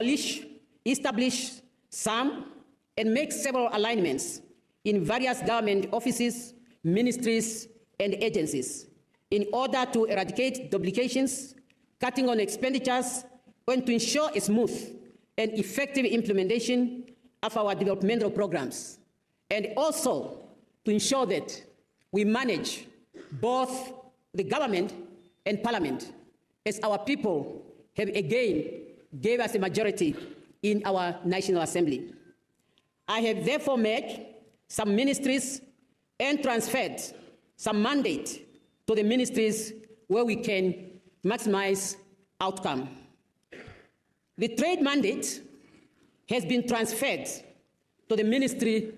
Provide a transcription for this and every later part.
establish some and make several alignments in various government offices, ministries, and agencies in order to eradicate duplications, cutting on expenditures, and to ensure a smooth and effective implementation of our developmental programs, and also to ensure that we manage both the government and parliament, as our people have again gave us a majority in our National Assembly. I have therefore made some ministries and transferred some mandate to the ministries where we can maximize outcome. The trade mandate has been transferred to the Ministry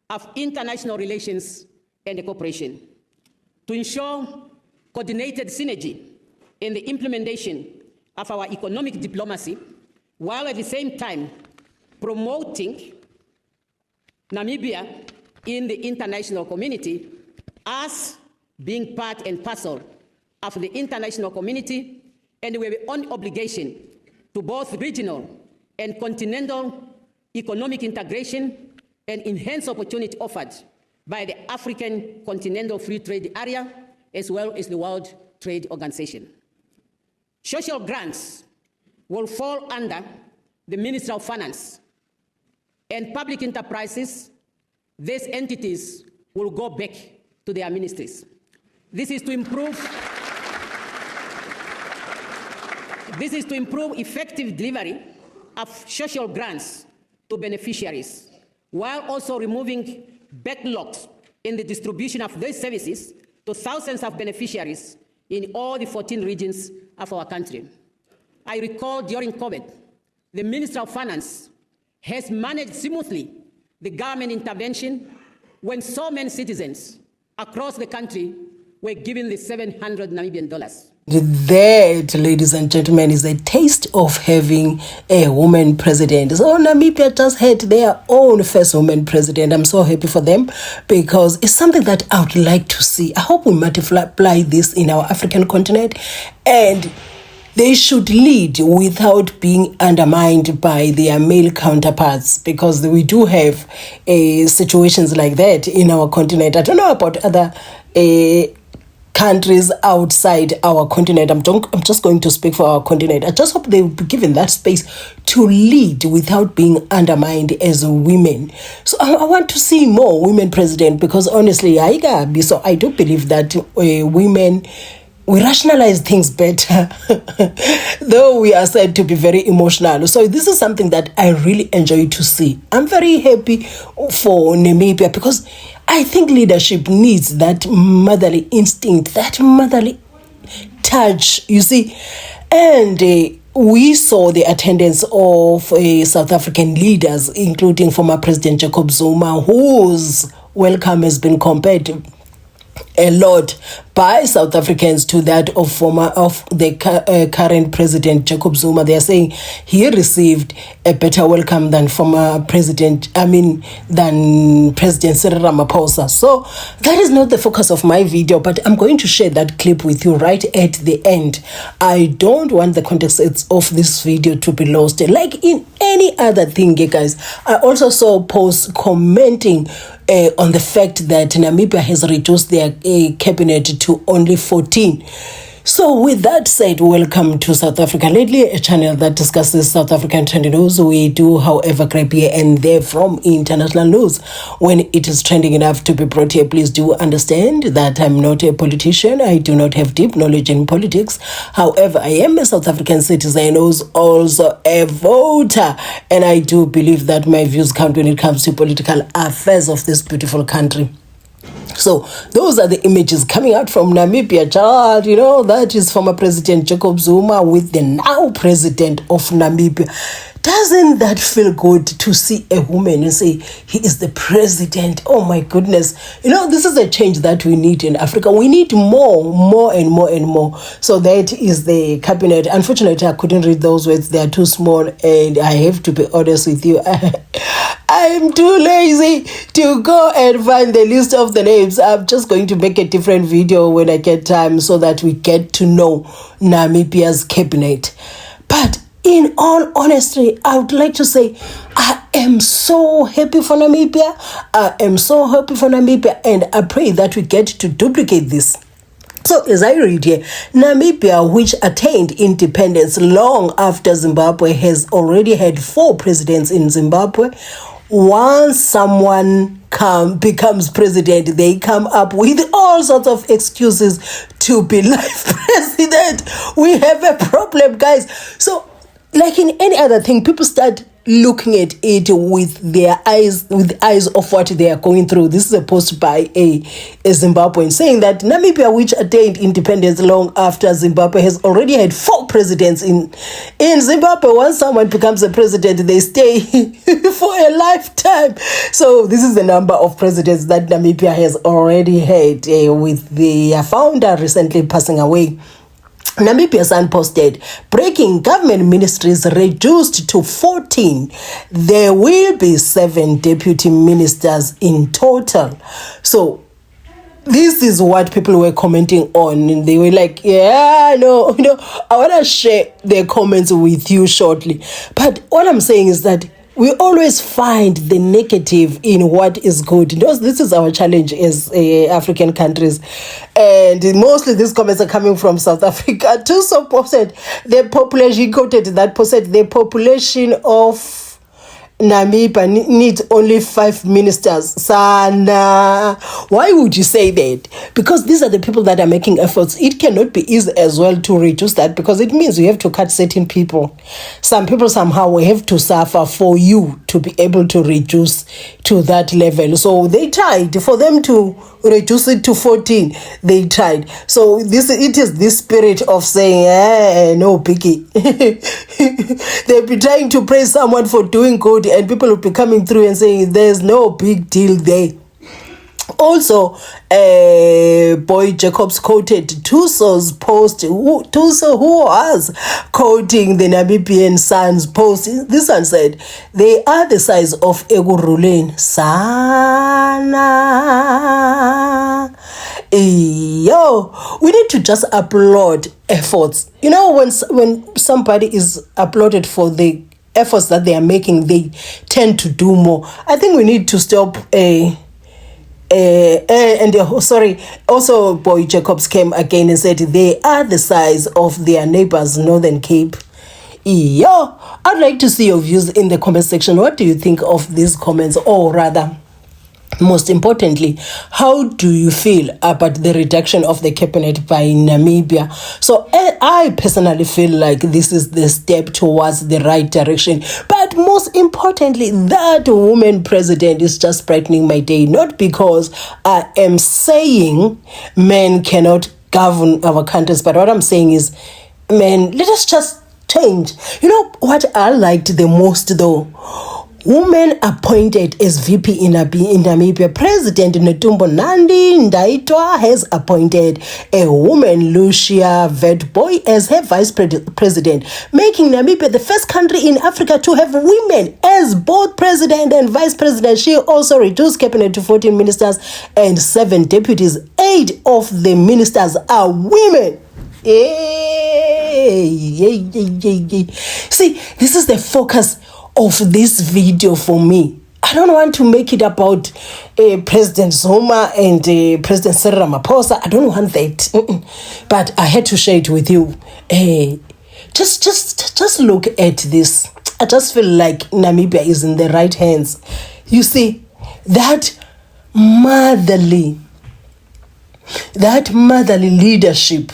of International Relations and Cooperation to ensure coordinated synergy in the implementation of our economic diplomacy, while at the same time promoting Namibia in the international community as being part and parcel of the international community, and we have an obligation to both regional and continental economic integration and enhanced opportunity offered by the African Continental Free Trade Area, as well as the World Trade Organization. Social grants will fall under the Ministry of Finance, and public enterprises, these entities will go back to their ministries. This is to improve effective delivery of social grants to beneficiaries, while also removing backlogs in the distribution of these services to thousands of beneficiaries in all the 14 regions of our country. I recall during COVID, the Minister of Finance has managed smoothly the government intervention when so many citizens across the country were given the 700 Namibian dollars. That, ladies and gentlemen, is a taste of having a woman president. So Namibia just had their own first woman president. I'm so happy for them because it's something that I would like to see. I hope we multiply this in our African continent, and they should lead without being undermined by their male counterparts, because we do have situations like that in our continent. I don't know about other countries outside our continent. I'm just going to speak for our continent. I just hope they will be given that space to lead without being undermined as women. So I want to see more women president, because honestly, so I do believe that women, we rationalize things better, though we are said to be very emotional. So this is something that I really enjoy to see. I'm very happy for Namibia, because I think leadership needs that motherly instinct, that motherly touch, you see. And we saw the attendance of South African leaders, including former President Jacob Zuma, whose welcome has been compared a lot by South Africans to that of the current President Jacob Zuma. They are saying he received a better welcome than President Cyril Ramaphosa. So that is not the focus of my video, but I'm going to share that clip with you right at the end. I don't want the context of this video to be lost. Like in any other thing, guys, I also saw posts commenting on the fact that Namibia has reduced their cabinet to only 14. So with that said, welcome to South Africa Lately, a channel that discusses South African trending news. We do, however, grab here and there from international news when it is trending enough to be brought here. Please do understand that I'm not a politician. I do not have deep knowledge in politics. However, I am a South African citizen who's also a voter, and I do believe that my views count when it comes to political affairs of this beautiful country. So those are the images coming out from Namibia, child. You know, that is former President Jacob Zuma with the now president of Namibia. Doesn't that feel good to see a woman and say he is the president? Oh my goodness. You know, this is a change that we need in Africa. We need more and more. So that is the cabinet. Unfortunately, I couldn't read those words. They are too small, and I have to be honest with you. I'm too lazy to go and find the list of the names. I'm just going to make a different video when I get time so that we get to know Namibia's cabinet. But in all honesty, I would like to say I am so happy for Namibia. I am so happy for Namibia, and I pray that we get to duplicate this. So as I read here, Namibia, which attained independence long after Zimbabwe, has already had 4 presidents in Zimbabwe. Once someone becomes president, they come up with all sorts of excuses to be life president. We have a problem, guys. So, like in any other thing, people start looking at it with their eyes, with eyes of what they are going through. This is a post by a Zimbabwean saying that Namibia, which attained independence long after Zimbabwe, has already had 4 presidents in Zimbabwe. Once someone becomes a president, they stay for a lifetime. So this is the number of presidents that Namibia has already had, with the founder recently passing away. Namibia Sun posted, breaking government ministries reduced to 14. There will be 7 deputy ministers in total. So this is what people were commenting on. And they were like, yeah, no, I want to share their comments with you shortly. But what I'm saying is that we always find the negative in what is good. This is our challenge as African countries. And mostly these comments are coming from South Africa. Too so posted the population, he quoted that posted the population of Namibia needs only 5 ministers. Sana. Why would you say that? Because these are the people that are making efforts. It cannot be easy as well to reduce that, because it means you have to cut certain people. Some people somehow will have to suffer for you to be able to reduce to that level. So they tried for them to reduce it to 14. They tried. So it is this spirit of saying, no biggie. They'll be trying to praise someone for doing good, and people will be coming through and saying there's no big deal there. Also, Boy Jacobs quoted Tuso's post, Tuso, who was quoting the Namibian Sun's post. This one said, they are the size of Egurulin. Sana. We need to just applaud efforts. When somebody is applauded for the efforts that they are making, they tend to do more. I think we need to stop also Boy Jacobs came again and said they are the size of their neighbors, Northern Cape. I'd like to see your views in the comment section. What do you think of these comments? Or rather, most importantly, how do you feel about the reduction of the cabinet by Namibia? So I personally feel like this is the step towards the right direction. But most importantly, that woman president is just brightening my day. Not because I am saying men cannot govern our countries, but what I'm saying is, man, let us just change. What I liked the most though? Women appointed as VP in Namibia. President Netumbo Nandi Ndaitwa has appointed a woman, Lucia Vetboy, as her vice president, making Namibia the first country in Africa to have women as both president and vice president. She also reduced cabinet to 14 ministers and 7 deputies. 8 of the ministers are women. See, this is the focus of this video for me. I don't want to make it about President Zuma and President Cyril Ramaphosa. I don't want that. But I had to share it with you. Just look at this. I just feel like Namibia is in the right hands. You see, that motherly leadership.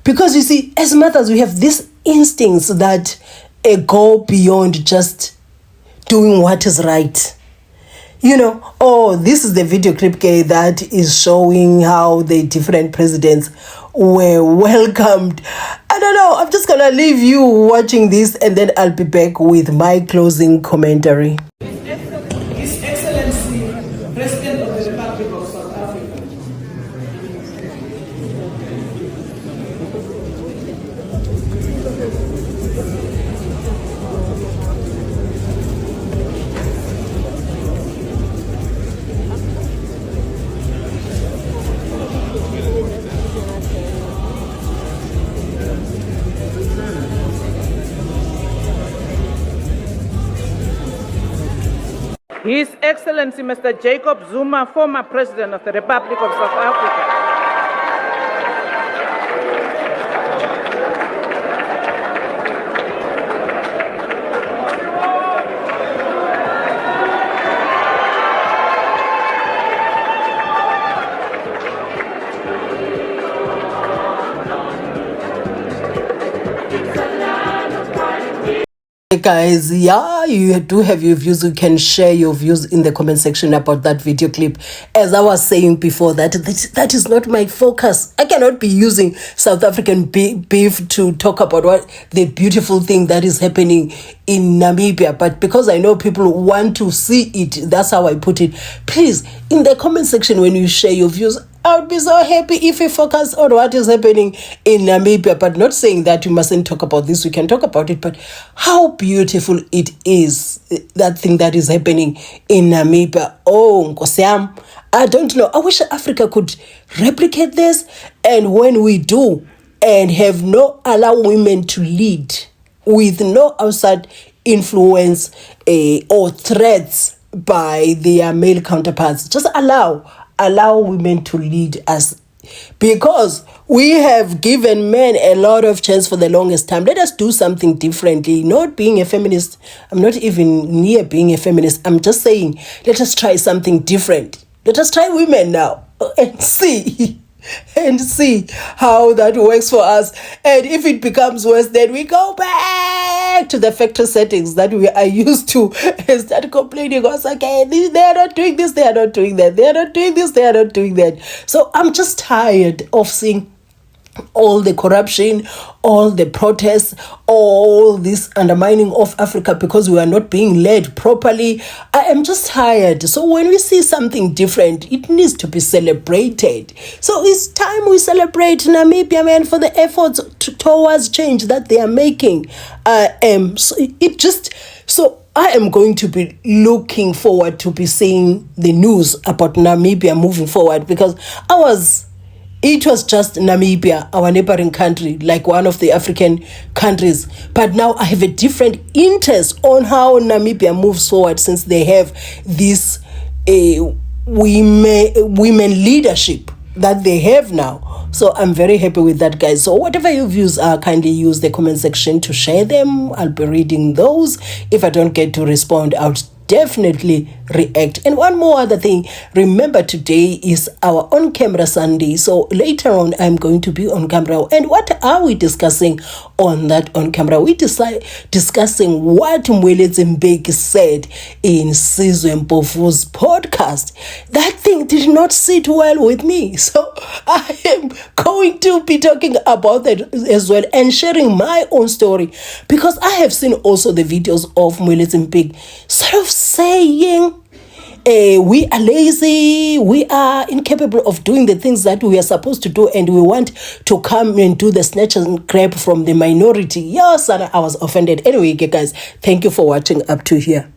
Because you see, as mothers, we have these instincts that go beyond just doing what is right. This is the video clip that is showing how the different presidents were welcomed. I don't know. I'm just going to leave you watching this, and then I'll be back with my closing commentary. His Excellency, President of the Republic of South Africa. His Excellency Mr. Jacob Zuma, former President of the Republic of South Africa. Guys, yeah, you do have your views. You can share your views in the comment section about that video clip. As I was saying before, that is not my focus. I cannot be using South African beef to talk about what the beautiful thing that is happening in Namibia. But because I know people want to see it, that's how I put it. Please, in the comment section, when you share your views, I would be so happy if you focus on what is happening in Namibia, but not saying that you mustn't talk about this. We can talk about it, but how beautiful it is, that thing that is happening in Namibia. Oh, Nkosi yami, I don't know. I wish Africa could replicate this, and when we do, and have no allow women to lead with no outside influence or threats by their male counterparts. Just allow women to lead us, because we have given men a lot of chance for the longest time. Let us do something differently. Not being a feminist, I'm not even near being a feminist. I'm just saying, let us try something different. Let us try women now and see how that works for us. And if it becomes worse, then we go back to the factory settings that we are used to and start complaining. Okay, they are not doing this, they are not doing that, they are not doing this, they are not doing that. So I'm just tired of seeing all the corruption, all the protests, all this undermining of Africa because we are not being led properly. I am just tired. So when we see something different, it needs to be celebrated. So it's time we celebrate Namibia, man, for the efforts towards change that they are making. I am going to be looking forward to be seeing the news about Namibia moving forward, because it was just Namibia, our neighboring country, like one of the African countries. But now I have a different interest on how Namibia moves forward, since they have this women leadership that they have now. So I'm very happy with that, guys. So whatever your views are, kindly use the comment section to share them. I'll be reading those. If I don't get to respond, I'll definitely react. And one more other thing, remember today is our on-camera Sunday, so later on I'm going to be on camera. And what are we discussing on that on camera? We discussing what MOLEFE said in Sizwe Mpofu's podcast. That thing did not sit well with me, so I am going to be talking about that as well and sharing my own story, because I have seen also the videos of MOLEFE sort of saying we are lazy, we are incapable of doing the things that we are supposed to do, and we want to come and do the snatch and grab from the minority. Yes, and I was offended. Anyway, guys, thank you for watching up to here.